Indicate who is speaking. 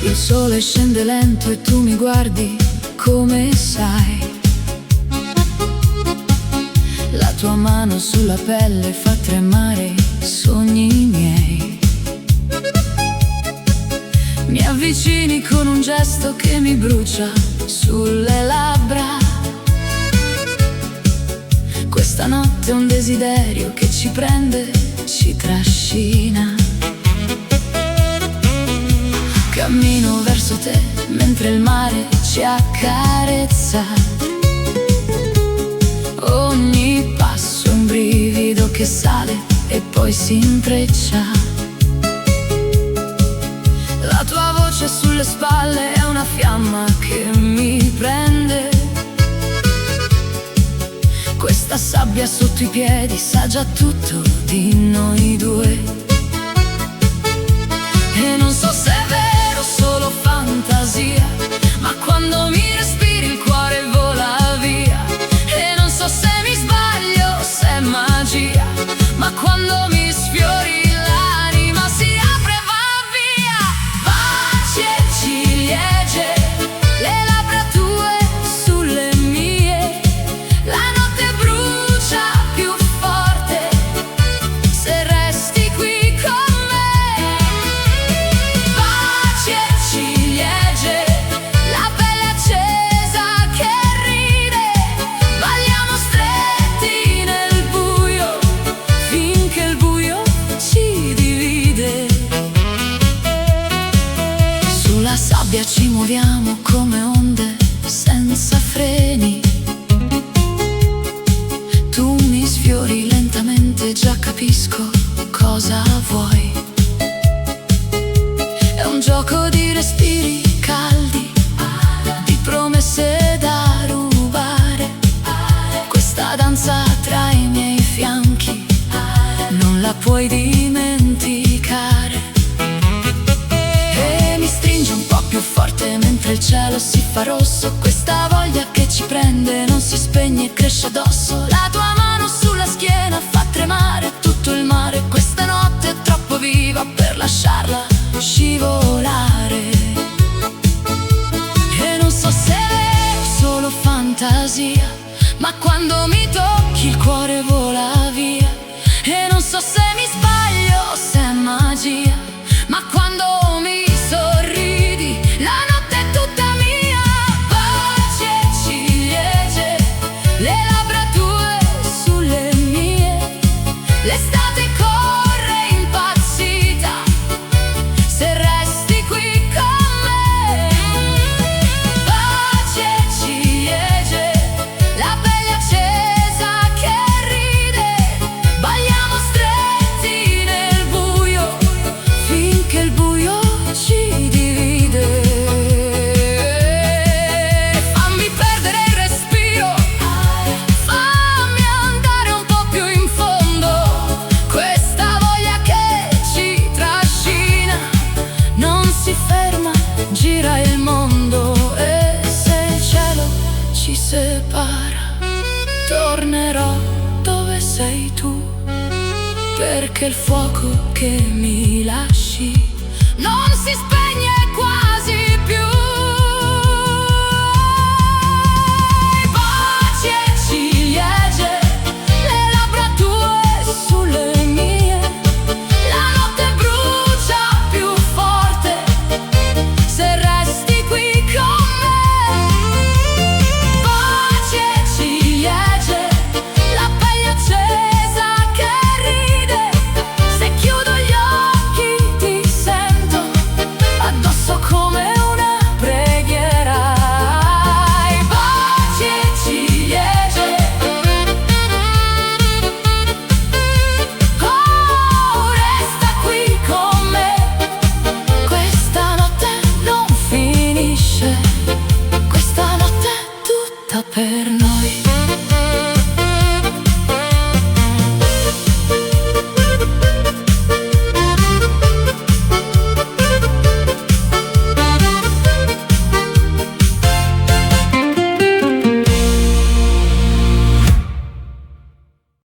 Speaker 1: Il sole scende lento e tu mi guardi come sai. La tua mano sulla pelle fa tremare i sogni miei. Mi avvicini con un gesto che mi brucia sulle labbra. Questa notte è un desiderio che ci prende, ci trascina. Cammino verso te mentre il mare ci accarezza. Ogni passo è un brivido che sale e poi si intreccia. La tua voce sulle spalle è una fiamma che mi prende. Questa sabbia sotto i piedi sa già tutto di noi due. E non so se è vero, solo fantasia, ma quando mi respiri il cuore vola via. E non so se mi sbaglio, se è magia, ma quando mi sfiori l'anima si apre e va via. Baci e ciliegie, le labbra tue sulle mie. La notte brucia più forte se resti qui con me. Baci e ciliegie, la pelle accesa che ride. Balliamo stretti nel buio finché il buio ci divide. Sulla sabbia ci muoviamo come onde senza freni. Tu mi sfiori lentamente, già capisco cosa vuoi. È un gioco di respiri caldi, di promesse da rubare. Questa danza tra i miei fianchi non la puoi dimenticare. E mi stringe un po' più forte mentre il cielo si fa rosso. Questa voglia che ci prende non si spegne e cresce addosso. La tua mano sulla schiena fa tremare tutto il mare. Questa notte è troppo viva per lasciarla scivolare. E non so se è solo fantasia, ma quando mi tocchi il cuore vola via. E non so se mi sbaglio, se è magia, ma quando mi sorridi la notte è tutta mia. Baci e ciliegie, le labbra tue sulle mie. L'estate corre impazzita se resti qui con me. Baci e ciliegie, la pelle accesa che ride. Balliamo stretti nel buio finché il buio ci divide. Fammi perdere il respiro, fammi andare un po' più in fondo. Questa voglia che ci trascina non si ferma, gira il mondo. E se il cielo ci separa, tornerò dove sei tu, perché il fuoco che mi lasci non si spegne